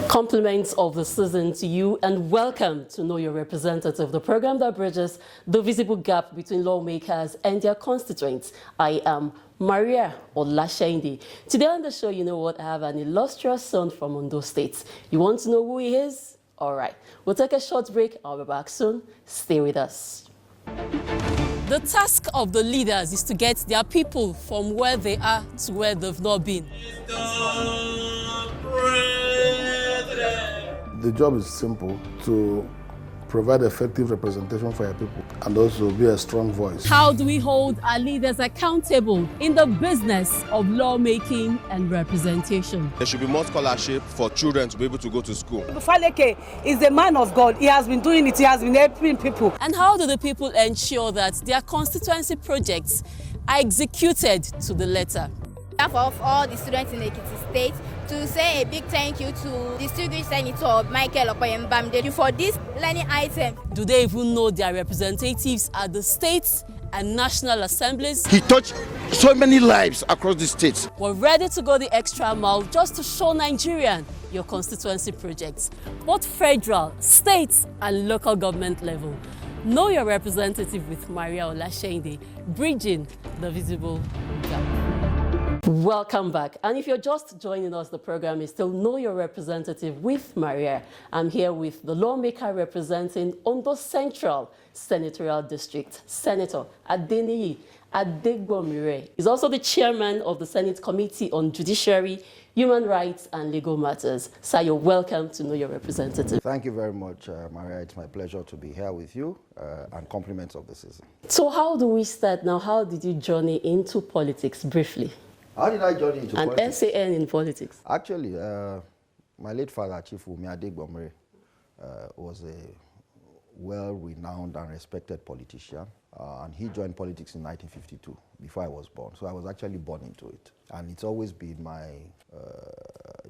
Compliments of the season to you and welcome to Know Your Representative, the program that bridges the visible gap between lawmakers and their constituents. I am Maria Olashendi. Today on the show, you know what, I have an illustrious son from Ondo State. You want to know who he is? All right, we'll take a short break. I'll be back soon. Stay with us. The task of the leaders is to get their people from where they are to where they've not been. The job is simple: to provide effective representation for your people and also be a strong voice. How do we hold our leaders accountable in the business of lawmaking and representation? There should be more scholarship for children to be able to go to school. Faleke is a man of God. He has been doing it. He has been helping people. And how do the people ensure that their constituency projects are executed to the letter? On behalf of all the students in Ekiti State, to say a big thank you to distinguished Senator Michael Okoyembamide for this learning item. Do they even know their representatives at the states and national assemblies? He touched so many lives across the states. We're ready to go the extra mile just to show Nigerian your constituency projects, both federal, state, and local government level. Know your representative with Maria Olashendi, bridging the visible gap. Welcome back. And if you're just joining us, the program is still Know Your Representative with Maria. I'm here with the lawmaker representing Ondo Central Senatorial District, Senator Adegbonmire. He's also the chairman of the Senate Committee on Judiciary, Human Rights and Legal Matters. Sir, you're welcome to Know Your Representative. Thank you very much, Maria. It's my pleasure to be here with you and compliments of the season. So how do we start now? How did you journey into politics briefly? How did I journey into politics? And SAN in politics? Actually, my late father, Chief Adegbonmire, was a well-renowned and respected politician. And he joined politics in 1952, before I was born. So I was actually born into it. And it's always been my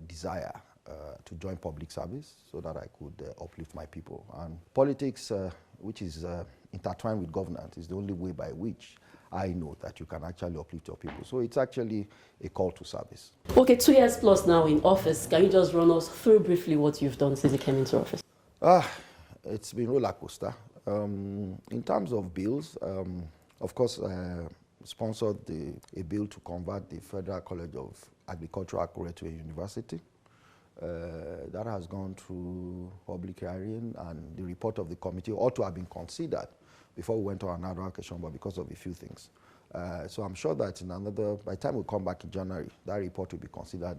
desire to join public service so that I could uplift my people. And politics, which is intertwined with governance, is the only way by which I know that you can actually uplift your people. So it's actually a call to service. Okay, 2 years plus now in office. Can you just run us through briefly what you've done since you came into office? It's been roller coaster. In terms of bills, of course, sponsored a bill to convert the Federal College of Agricultural Akure to a university. That has gone through public hearing, and the report of the committee ought to have been considered before we went on another occasion, but because of a few things. So I'm sure that by the time we come back in January, that report will be considered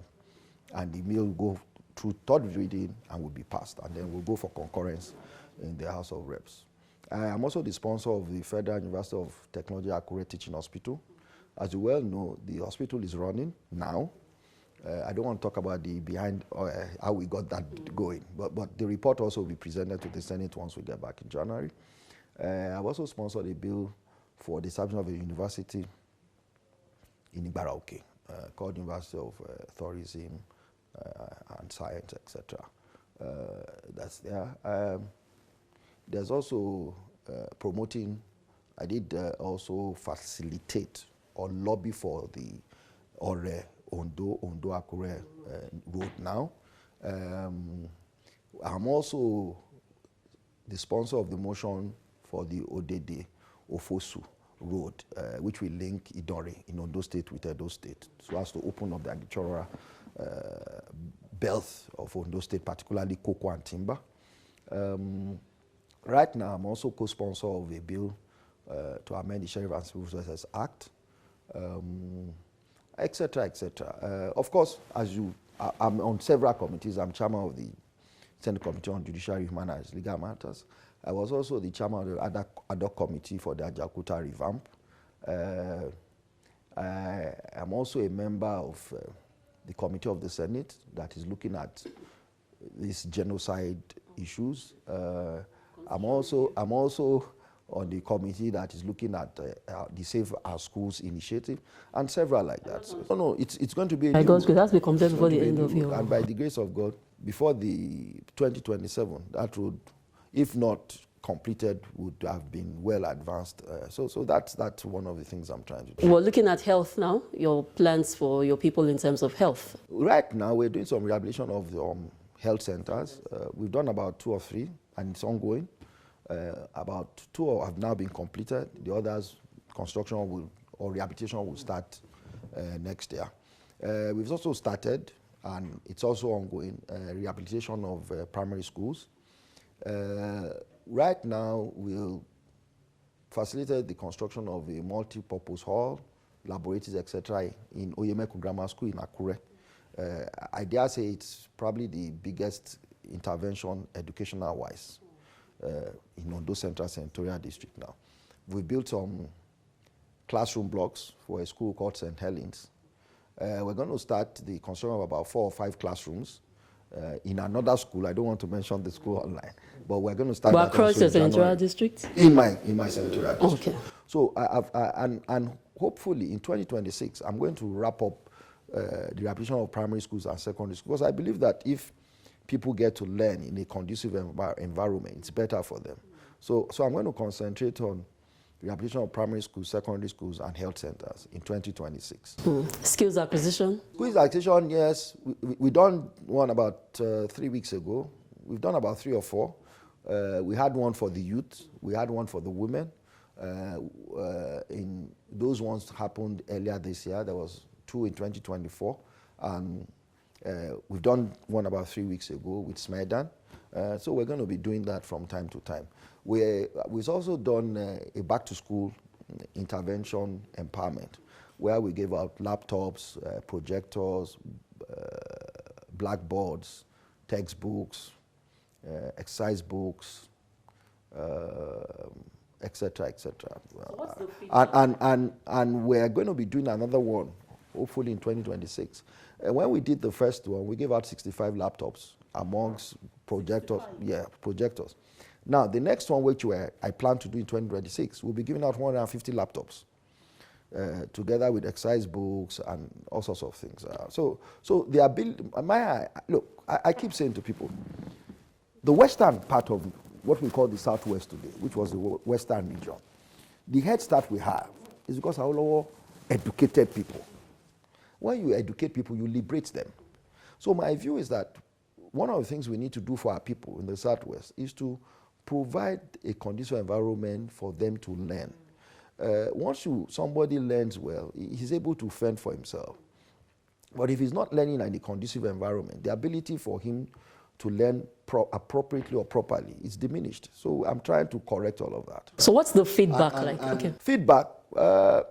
and the bill will go through third reading and will be passed, and then we'll go for concurrence in the House of Reps. I'm also the sponsor of the Federal University of Technology Akure Teaching Hospital. As you well know, the hospital is running now. I don't want to talk about the behind how we got that going, but the report also will be presented to the Senate once we get back in January. I've also sponsored a bill for the establishment of a university in Ibarauke called University of Tourism and Science, etc. That's there. There's also promoting, I did also facilitate or lobby for the Ondo Akure road now. I'm also the sponsor of the motion for the Odede Ofosu road, which will link Idore in Ondo State with Edo State, so as to open up the agricultural belt of Ondo State, particularly cocoa and timber. Right now, I'm also co-sponsor of a bill to amend the Sheriff and Civil Services Act, etc., etc. Of course, I'm on several committees. I'm chairman of the Senate Committee on Judiciary, Human Rights, Legal Matters. I was also the chairman of the ad hoc committee for the Ajakuta revamp. I'm also a member of the committee of the Senate that is looking at these genocide issues. I'm also on the committee that is looking at the Save Our Schools initiative and several like that. So, no, it's going to be. By God's grace, that's be completed before the end of your. And by the grace of God, before the 2027, that would, if not completed, would have been well advanced. So that's one of the things I'm trying to do. We're looking at health now, your plans for your people in terms of health. Right now, we're doing some rehabilitation of the health centers. We've done about 2 or 3, and it's ongoing. About 2 have now been completed. The others, construction or rehabilitation will start next year. We've also started, and it's also ongoing, rehabilitation of primary schools. Right now, we'll facilitate the construction of a multi-purpose hall, laboratories, etc. in Oyemeku Grammar School in Akure. I dare say it's probably the biggest intervention educational-wise in Ondo Central Senatorial District now. We built some classroom blocks for a school called St. Helens. We're going to start the construction of about 4 or 5 classrooms in another school. I don't want to mention the school online, but we're going to start. But across your senatorial district? In my senatorial district. Okay. So and hopefully in 2026, I'm going to wrap up the rehabilitation of primary schools and secondary schools, because I believe that if people get to learn in a conducive environment, it's better for them. So I'm going to concentrate on rehabilitation of primary schools, secondary schools, and health centers in 2026. Skills acquisition? Skills acquisition, yes. We done one about 3 weeks ago. We've done about 3 or 4. We had one for the youth. We had one for the women. In those ones happened earlier this year. There was 2 in 2024. We've done one about 3 weeks ago with Smedan. So we're going to be doing that from time to time. We've also done a back-to-school intervention empowerment, where we gave out laptops, projectors, blackboards, textbooks, exercise books, etc., etc. And we're going to be doing another one, hopefully in 2026. When we did the first one, we gave out 65 laptops amongst projectors. 65. Yeah, projectors. Now, the next one, which I plan to do in 2026, we'll be giving out 150 laptops, together with exercise books and all sorts of things. So the ability, look, I keep saying to people, the western part of what we call the Southwest today, which was the western region, the head start we have is because our educated people. When you educate people, you liberate them. So my view is that one of the things we need to do for our people in the Southwest is to provide a conducive environment for them to learn. Once somebody learns well, he's able to fend for himself. But if he's not learning in a conducive environment, the ability for him to learn appropriately or properly is diminished. So I'm trying to correct all of that. So what's the feedback like? Okay. Feedback,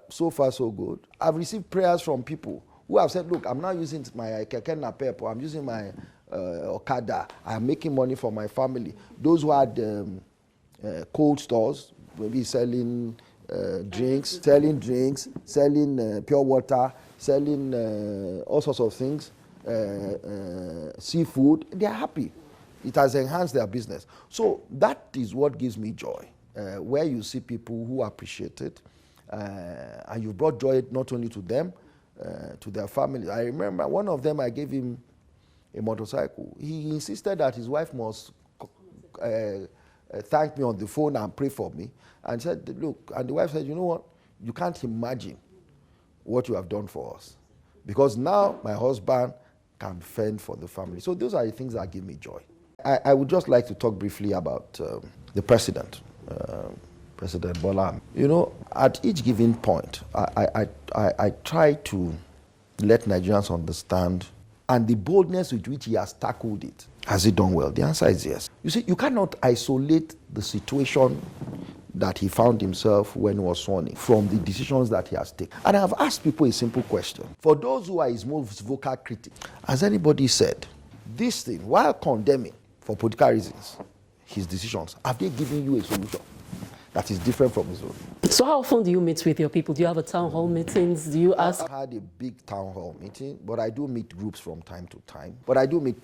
so far so good. I've received prayers from people who have said, look, I'm not using my keke napep, or I'm using my Okada. I'm making money for my family. Those who had cold stores, maybe selling drinks, selling pure water, selling all sorts of things, seafood, they are happy. It has enhanced their business. So that is what gives me joy, where you see people who appreciate it, and you brought joy not only to them, to their family. I remember one of them, I gave him a motorcycle. He insisted that his wife must thank me on the phone and pray for me, and said, look, and the wife said, you know what, you can't imagine what you have done for us, because now my husband can fend for the family. So those are the things that give me joy. I would just like to talk briefly about the president, President Bola. You know, at each given point, I try to let Nigerians understand, and the boldness with which he has tackled it. Has he done well? The answer is yes. You see, you cannot isolate the situation that he found himself when he was sworn in from the decisions that he has taken. And I have asked people a simple question. For those who are his most vocal critics, has anybody said, this thing, while condemning for political reasons his decisions, have they given you a solution that is different from his own? So how often do you meet with your people? Do you have a town hall meetings? Do you ask? I've had a big town hall meeting, but I do meet groups from time to time. But I do meet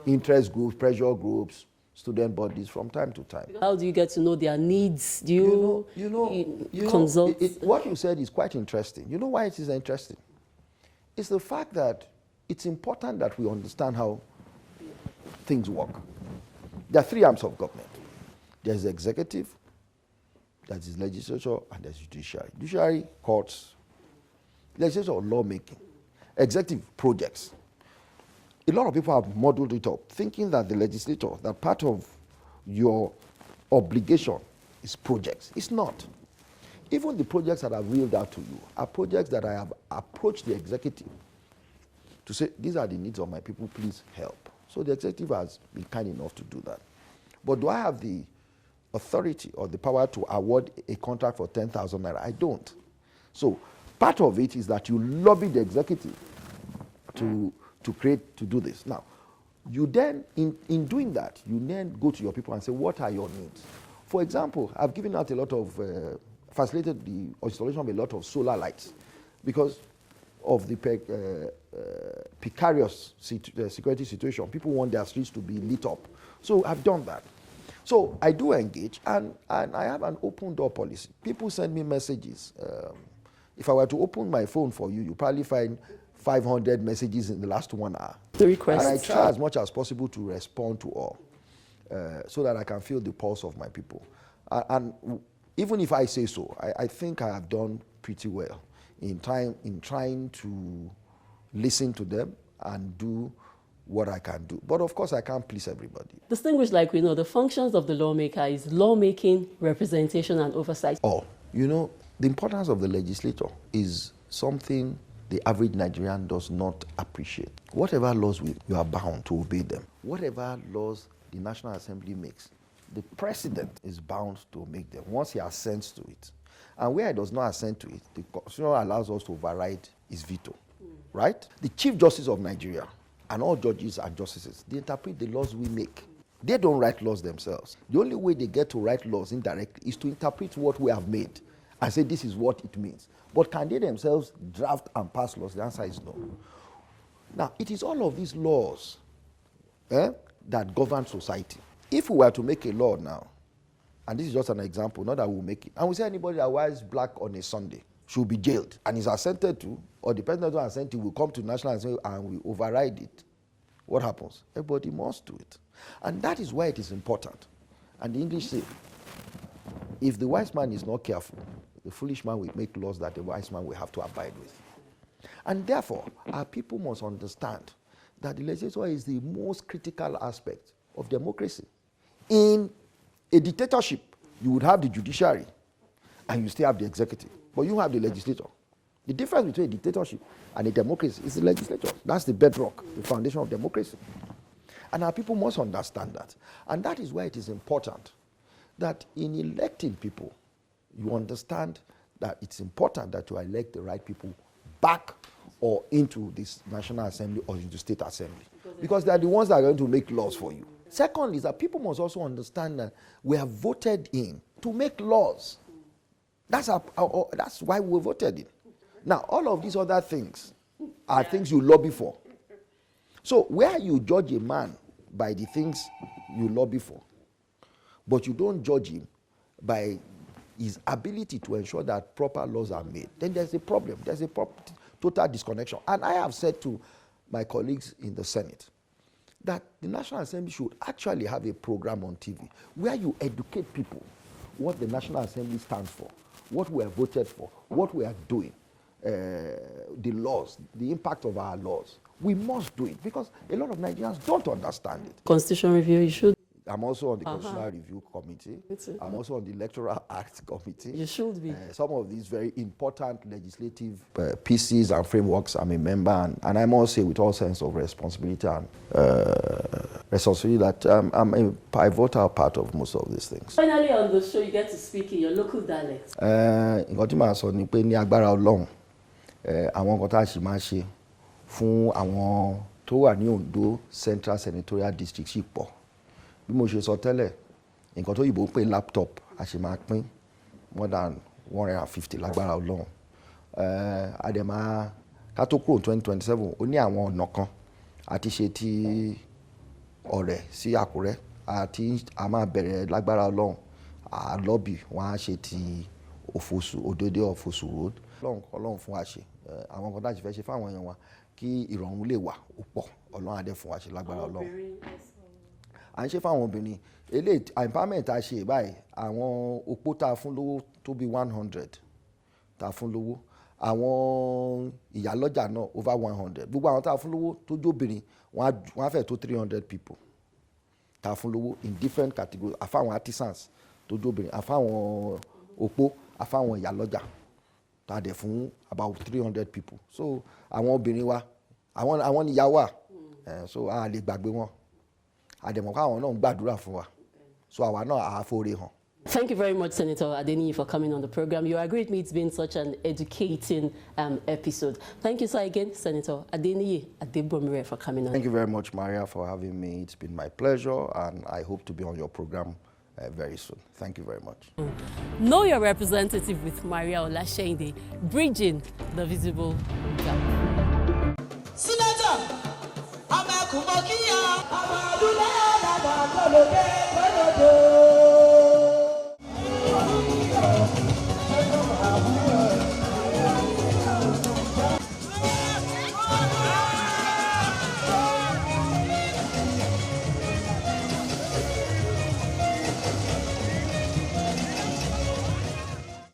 interest groups, pressure groups, student bodies from time to time. How do you get to know their needs? Do you consult? What you said is quite interesting. You know why it is interesting? It's the fact that it's important that we understand how things work. There are 3 arms of government. There's the executive, there's the legislature, and there's judiciary. Judiciary, courts. Legislature, lawmaking. Executive, projects. a lot of people have muddled it up, thinking that the legislature, that part of your obligation is projects. It's not. Even the projects that I've reeled out to you are projects that I have approached the executive to say, these are the needs of my people, please help. So the executive has been kind enough to do that. But do I have the authority or the power to award a contract for 10,000 naira? I don't. So part of it is that you lobby the executive to do this. Now, you then, in doing that, you then go to your people and say, what are your needs? For example, I've given out a lot of, facilitated the installation of a lot of solar lights because of the precarious security situation. People want their streets to be lit up. So I've done that. So I do engage, and I have an open door policy. People send me messages. If I were to open my phone for you, you probably find 500 messages in the last 1 hour. The requests. And I try as much as possible to respond to all, so that I can feel the pulse of my people. And even if I say so, I think I have done pretty well in trying to listen to them and do what I can do. But of course, I can't please everybody. Distinguished, like we know, the functions of the lawmaker is lawmaking, representation, and oversight. Oh, you know, the importance of the legislature is something the average Nigerian does not appreciate. Whatever laws you are bound to obey them. Whatever laws the National Assembly makes, the president is bound to make them once he assents to it. And where he does not assent to it, the Constitution allows us to override his veto, right? The Chief Justice of Nigeria and all judges and justices, they interpret the laws we make. They don't write laws themselves. The only way they get to write laws indirectly is to interpret what we have made and say this is what it means. But can they themselves draft and pass laws? The answer is no. Now, it is all of these laws that govern society. If we were to make a law now, and this is just an example, not that we'll make it, and we say anybody that wears black on a Sunday should be jailed and is assented to, or the president who assented to will come to National Assembly and we override it, what happens? Everybody must do it. And that is why it is important. And the English say, if the wise man is not careful, the foolish man will make laws that the wise man will have to abide with. And therefore, our people must understand that the legislature is the most critical aspect of democracy. In a dictatorship, you would have the judiciary and you still have the executive, but you have the legislature. The difference between a dictatorship and a democracy is the legislature. That's the bedrock, the foundation of democracy. And our people must understand that. And that is why it is important that in electing people, you understand that it's important that you elect the right people back or into this National Assembly or into State Assembly. Because they are the ones that are going to make laws for you. Second is that people must also understand that we have voted in to make laws. That's why we voted in. Now, all of these other things are things you lobby for. So where you judge a man by the things you lobby for, but you don't judge him by his ability to ensure that proper laws are made, then there's a problem. There's a total disconnection. And I have said to my colleagues in the Senate that the National Assembly should actually have a program on TV where you educate people what the National Assembly stands for, what we have voted for, what we are doing, the laws, the impact of our laws. We must do it because a lot of Nigerians don't understand it. Constitution review, you should. I'm also on the Constitutional Review Committee. I'm also on the Electoral Act Committee. You should be. Some of these very important legislative pieces and frameworks, I'm a member, and I must say with all sense of responsibility and responsibility that I'm a pivotal part of most of these things. Finally on the show, you get to speak in your local dialect. Nǹkan tí màá sọ ni pé ní agbára Ọlọ́run, àwọn nǹkan tá a ṣì máa ṣe fún àwọn tó wà ní Ondo Central Senatorial District ṣì pọ̀. Bí mo ṣe sọ tẹ́lẹ̀, nǹkan tó yìnbó ń pè laptop a ṣì máa pín more than 150 lágbára Ọlọ́run. Àdèmá ká tó kúrò 2027 ó ní àwọn ọ̀nà kan àti ṣe ti Ọ̀rẹ́ sí Àkúrẹ́ àti a máa bẹ̀rẹ̀ lágbára Ọlọ́run àlọ́bì wọ́n á ṣe ti Òfosù Òdòdó Òfosù road. Ọlọ́run fún wa ṣe àwọn nǹkan tá a ṣe fẹ́ ṣe fáwọn èèyàn wa kí ìrọ̀rùn lè wà ó pọ̀ Ọlọ́run á dẹ̀ fún wa ṣe lágbára Ọlọ́run. À ń ṣe fáwọn obìnrin eléyìí empowerment tá a ṣe báyìí àwọn opó tá a fún lówó tó bí 100 tá a fún lówó àwọn ìyálọ́jà náà over 100. Gbogbo àwọn tá a fún lówó tó jóbìnrin wọ́n á fẹ́ tó 300 people tá a fún lówó in different categories. Àfáwọn artisans tó jóbìnrin, àfáwọn opó, àfáwọn ìyálọ́jà tá a dẹ̀ fún about 300 people. So àwọn obìnrin wa àwọn níyà wà so a lè gbàgbé wọn. Àdẹ̀mọ̀ káwọn náà ń gbàdúrà fún wa. So àwa náà àforí hàn. Thank you very much, Senator Adeniyi, for coming on the program. You agree with me, it's been such an educating episode. Thank you, sir, again, Senator Adegbonmire, for coming on. Thank you very much, Maria, for having me. It's been my pleasure, and I hope to be on your program very soon. Thank you very much. Know your representative with Maria Olashende, bridging the visible gap. Senator,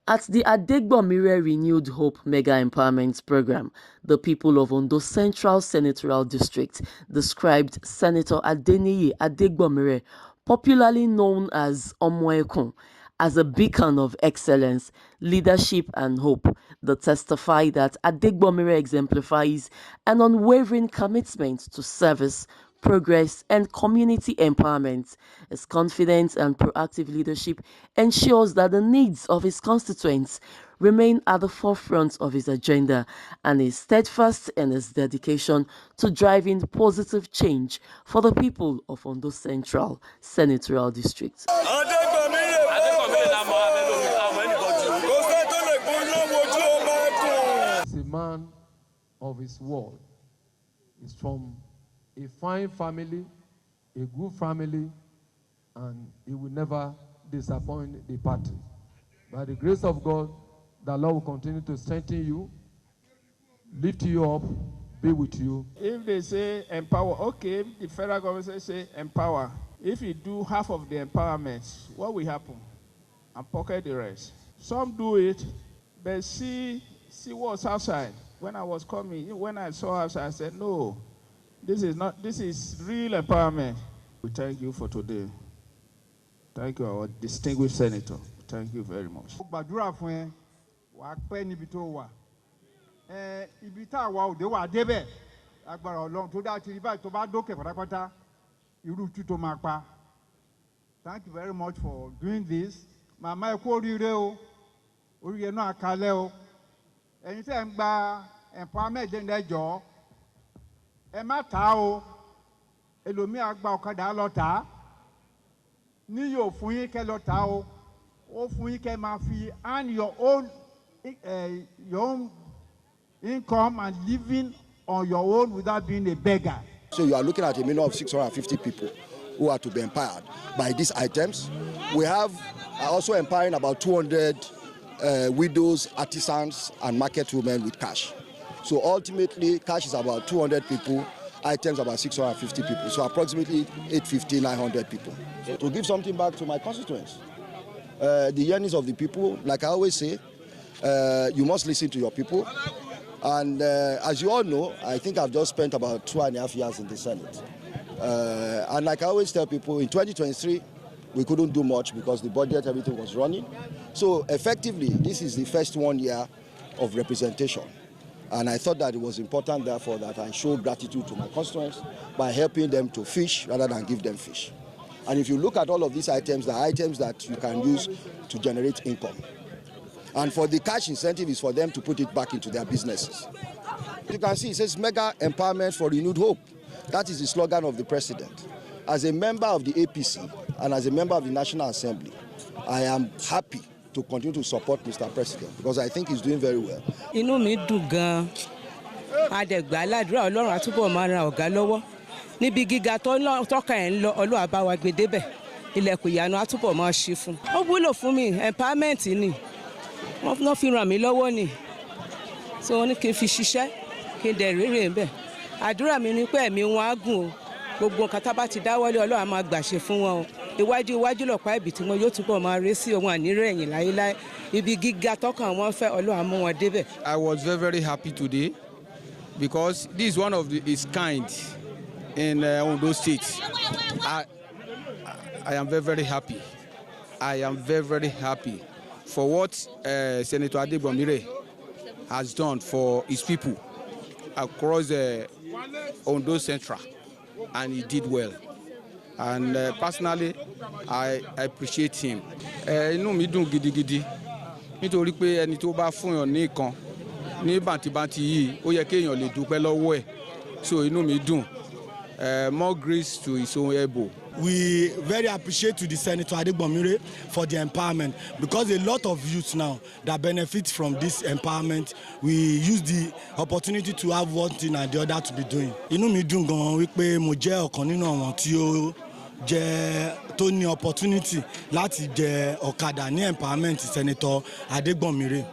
At the Adegbonmire Renewed Hope Mega Empowerment Program, the people of Ondo Central Senatorial District described Senator Adeniyi Adegbonmire, popularly known as Omoekun, as a beacon of excellence, leadership and hope. They testify that Adegbonmire exemplifies an unwavering commitment to service, progress and community empowerment. His confident and proactive leadership ensures that the needs of his constituents remain at the forefront of his agenda, and is steadfast in his dedication to driving positive change for the people of Ondo Central Senatorial District. He's a man of his word. He's from a fine family, a good family, and he will never disappoint the party. By the grace of God, the Lord will continue to strengthen you, lift you up, be with you. If they say empower, okay, if the federal government say empower, if you do half of the empowerment, what will happen? And pocket the rest. Some do it, but see what's outside. When I was coming, when I saw outside, I said, no, this is real empowerment. We thank you for today. Thank you, our distinguished senator. Thank you very much. Thank you very much for doing this. Mama Ekorire Oriye no akale o. Ẹ̀yin tẹ́ ń gba empowerment ẹjọ́. Ẹ má ta o. Ẹlòmíì á gba ọ̀kadà lọ tà. Ní yóò fún yín kẹ́ lọ tà o. Ó fún yín kẹ́ máa fi earn your own income and living on your own without being a beggar. So you are looking at a minimum of 650 people who are to be empowered by these items. We have also empowering about 200 widows, artisans, and market women with cash. So ultimately, cash is about 200 people, items about 650 people. So approximately 850, 900 people. So to give something back to my constituents, the yearnings of the people, like I always say, you must listen to your people. And as you all know, I think I've just spent about 2.5 years in the Senate. And like I always tell people, in 2023, we couldn't do much because the budget, everything was running. So effectively, this is the first 1 year of representation. And I thought that it was important, therefore, that I show gratitude to my constituents by helping them to fish rather than give them fish. And if you look at all of these items, the items that you can use to generate income. And for the cash incentive is for them to put it back into their businesses. You can see it says Mega Empowerment for Renewed Hope. That is the slogan of the president. As a member of the APC and as a member of the National Assembly, I am happy to continue to support Mr. President because I think he's doing very well. Inú mi dùn gan. Adẹ̀gbà aládùúrà Ọlọ́run àtúbọ̀ máa ran ọ̀gá lọ́wọ́. Níbi gíga tọ́ka ẹ̀ ń lọ Ọlọ́run bá wa gbé débẹ̀. Ilẹ̀kùn ìyanu àtúbọ̀ máa ṣí fún. Ó wúlò fún mi, empowerment ni. Wọ́n fi ràn mí lọ́wọ́ ni. So wọ́n ní kí n fi ṣiṣẹ́, kí n dẹ̀ rere ń bẹ̀. Àdúrà mi ni pé ẹ̀mí wọn á gùn o. Gbogbo nǹkan tá bá ti dáwọ́lé Ọlọ́run á máa gbàṣẹ fún wọn o. Iwájú lọ̀pá ibi tí wọn yóò túbọ̀ máa ré sí ohun ànírẹ̀yìn láéláé. Ibi gíga tọ́kàn wọn fẹ́ Ọlọ́run á mú wọn débẹ̀. I was very, very happy today because this is one of its kind in Ondo State. I am very, very happy. I am very, very happy for what Senator Adegbonmire has done for his people across Ondo Central, and he did well. And personally, I appreciate him. Inú mi dùn gidigidi nítorí pé ẹni tó bá fún yàn ní nǹkan ní bàǹtìbàǹtì yìí ó yẹ kéèyàn lè dúpẹ́ lọ́wọ́ ẹ̀. So inú mi dùn. More grace to his own elbow. We very appreciate to the Senator Adegbonmire for the empowerment, because a lot of youth now that benefit from this empowerment, we use the opportunity to have one thing and the other to be doing. Inú mi dùn gan wípé mo jẹ́ ọ̀kan nínú àwọn tí ó jẹ́ tó ní opportunity láti jẹ ọ̀kadà ní empowerment Senator Adegbonmire.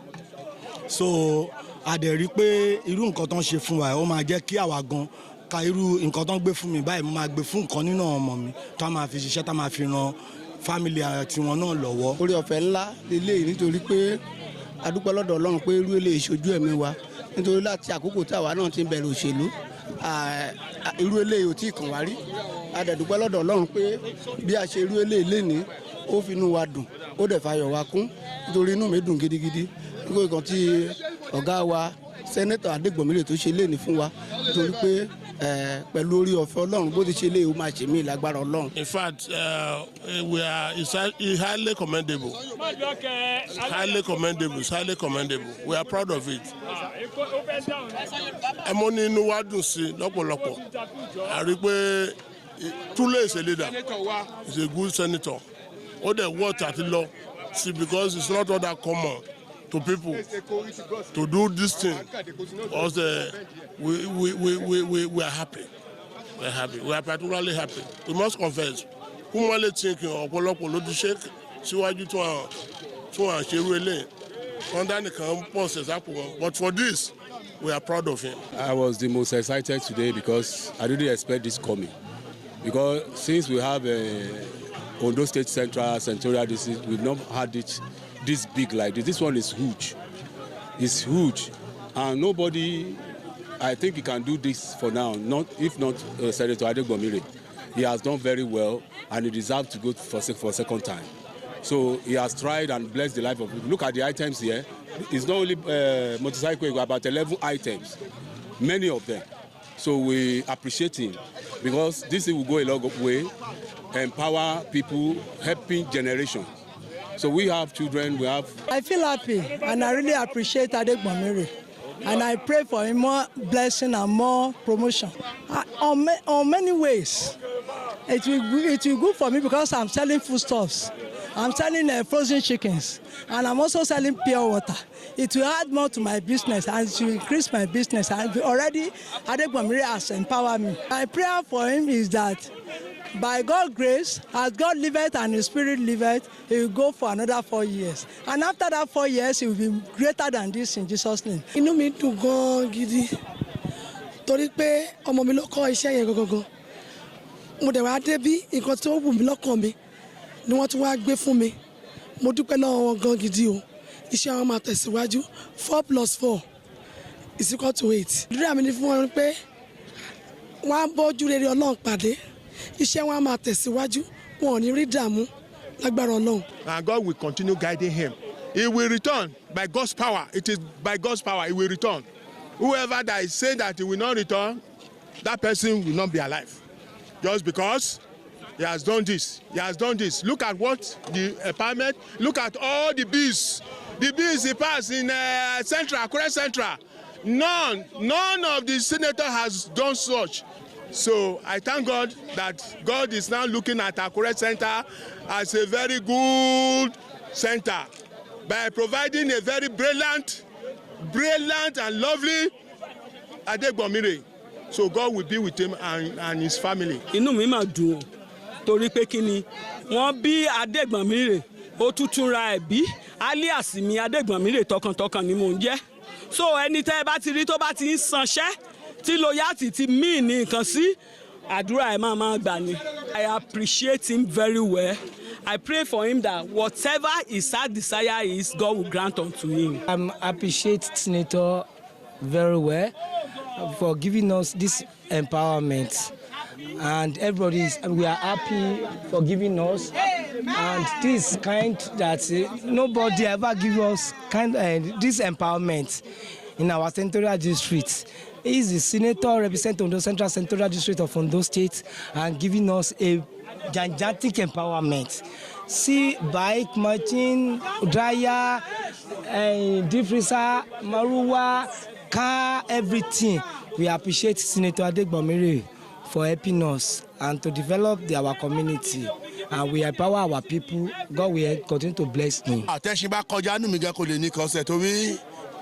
So a dẹ̀ rí pé irú nǹkan tó ń ṣe fún wa ó máa jẹ́ kí àwa gan ka irú nǹkan tó ń gbé fún mi báyìí mo máa gbé fún nǹkan nínú ọmọ mi tó máa fi ṣiṣẹ́ tó máa fi ran family tiwọn náà lọ́wọ́. Orí ọ̀fẹ́ ńlá lélẹ́yìí nítorí pé a dúpẹ́ lọ́dọ̀ Ọlọ́run pé irú eléyìí ṣojú ẹ̀mí wa nítorí láti àkókò tí àwa náà ti ń bẹ̀rẹ̀ òṣèlú irú eléyìí ò tí ì kàn wá rí. A dẹ̀ dúpẹ́ lọ́dọ̀ Ọlọ́run pé bí a ṣe irú eléyìí lénìí ó fi inú wa dùn ó dẹ̀ fayọ̀ wa kún nítorí inú mi dùn gidigidi nítorí kan tí ọ̀gá wa Senator Adegbonmire tó ṣe lénìí fún wa nítorí pé pẹ̀lú orí ọ̀fẹ́ Ọlọ́run bó ti ṣe lé o máa ṣe mí lágbára Ọlọ́run. In fact, it's highly commendable. Highly commendable. We are proud of it. Ẹmọ ní inú wa dùn sí lọ́pọ̀lọpọ̀. A rí pé Tule is a leader. He's a good senator. Ó dẹ̀ wọ́ọ̀tì àti lọ sí because it's not all that common to people to do this thing. Also, we are happy. We are happy. We are particularly happy. We must confess. Kumale thinking ọ̀pọ̀lọpọ̀ ló ti ṣe síwájú tó à ń ṣerú eléyìí. Under the process, but for this, we are proud of him. I was the most excited today because I didn't expect this coming. Because since we have Ondo State Senatorial District, we've not had it this big like this. This one is huge. It's huge. And nobody, I think he can do this for now, if not Senator Adegbonmire. He has done very well and he deserves to go for a second time. So he has tried and blessed the life of people. Look at the items here. It's not only motorcycle, about 11 items, many of them. So we appreciate him because this will go a long way, empower people, helping generation. So we have children, we have... I feel happy and I really appreciate Adegbonmire. And I pray for him more blessing and more promotion. On many ways, it will be good for me because I'm selling foodstuffs. I'm selling frozen chickens, and I'm also selling pure water. It will add more to my business and it will increase my business. And already, Adegbonmire has empowered me. My prayer for him is that, by God's grace, as God liveth and His Spirit liveth, He will go for another 4 years. And after that 4 years, He will be greater than this in Jesus' name. Inú mi dùn gan gidi torí pé ọmọ mi ló kọ́ iṣẹ́ yẹn gangan. Mo dẹ̀ wá débí nǹkan tí ó wù mí lọ́kàn mi ni wọ́n tún wá gbé fún mi. Mo dúpẹ́ lọ́wọ́ wọn gan gidi o. Iṣẹ́ wọn máa tẹ̀síwájú 4+4 is equal to 8. Ìdúrà mi ni fún wọn pé wọ́n á bọ́jú rere Ọlọ́run pàdé. Iṣẹ́ wọn máa tẹ̀síwájú, wọn ò ní rí dààmú lágbára Ọlọ́run. And God will continue guiding him. He will return by God's power. It is by God's power he will return. Whoever that is saying that he will not return, that person will not be alive. Just because he has done this. He has done this. Look at what the empowerment. Look at all the bills. The bills he passed in Central, Akure Central. None of the senators has done such. So I thank God that God is now looking at Akure Center as a very good center by providing a very brilliant and lovely Adegbonmire. So God will be with him and his family. Inú mi máa dùn torí pé kíni wọ́n bí Adegbonmire ó tuntun ra ẹ̀bí alias mi Adegbonmire tọkàntọkàn ni mò ń jẹ́. So ẹni tẹ́ bá ti rí tó bá ti ń sanṣẹ́ tí loyalty ti mí ní nǹkan sí àdúrà ẹ̀ máa gbà ni. I appreciate him very well. I pray for him that whatever his heart desire is, God will grant unto him. I appreciate Senator very well. for giving us this empowerment. And we are happy for giving us. And this kind that nobody ever give us this empowerment in our senatorial district. He is the senator representing Ondo Central Senatorial District of Ondo State and giving us a gigantic empowerment. See, bike, machine, dryer, deep freezer, maruwa, car, everything. We appreciate Senator Adegbonmire for helping us and to develop our community. And we empower our people. God will continue to bless me.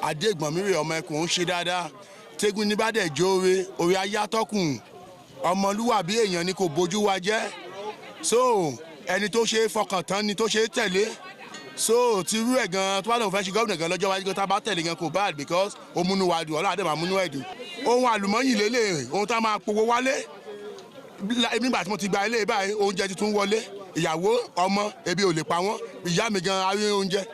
Adegbonmire ọmọ ẹkùn ń ṣe dáadáa tẹ́gùn ní bá dẹ̀ jóore orí ayátọ́kùn ọmọlúwàbí èèyàn ni kò bójú wa jẹ́ so ẹni tó ṣe é fọkàn tán ni tó ṣe é tẹ̀lé so ti rú ẹ̀ gan tó bá lóun fẹ́ ṣe gómìnà gan lọ́jọ́ wájú tá a bá tẹ̀lé gan kò bad because ó múnú wa dùn ọlọ́run àdèmà múnú ẹ̀ dùn ohun àlùmọ́yìn lélẹ̀ ohun tá a máa powó wálé nígbà tí mo ti gba ilé báyìí oúnjẹ tuntun wọlé ìyàwó ọmọ ebi ò lè pa wọ́n ìyá mi gan arí oúnjẹ.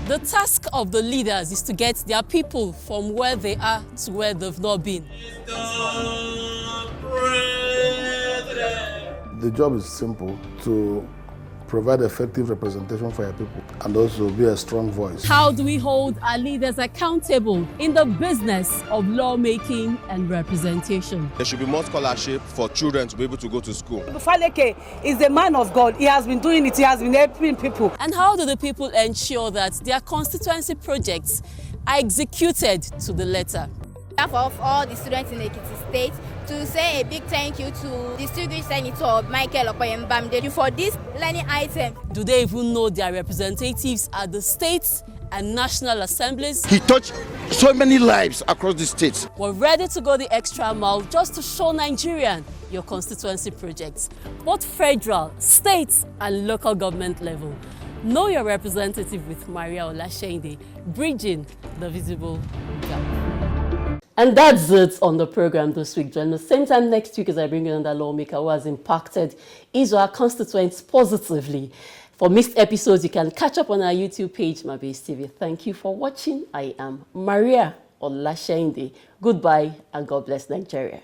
The task of the leaders is to get their people from where they are to where they've not been. The job is simple: to provide effective representation for your people and also be a strong voice. How do we hold our leaders accountable in the business of lawmaking and representation? There should be more scholarship for children to be able to go to school. Faleke is a man of God. He has been doing it. He has been helping people. And how do the people ensure that their constituency projects are executed to the letter? On behalf of all the students in Ekiti State, to say a big thank you to distinguished Senator Michael Okoye-Mbamide for this learning item. Do they even know their representatives at the states and national assemblies? He touched so many lives across the states. We're ready to go the extra mile just to show Nigerian your constituency projects, both federal, state and local government level. Know your representative with Maria Olasheinde, bridging the visible gap. And that's it on the program this week. Join us same time next week as I bring you another lawmaker who has impacted his or her constituents positively. For missed episodes, you can catch up on our YouTube page, Mabase TV. Thank you for watching. I am Maria Olasheinde. Goodbye and God bless Nigeria.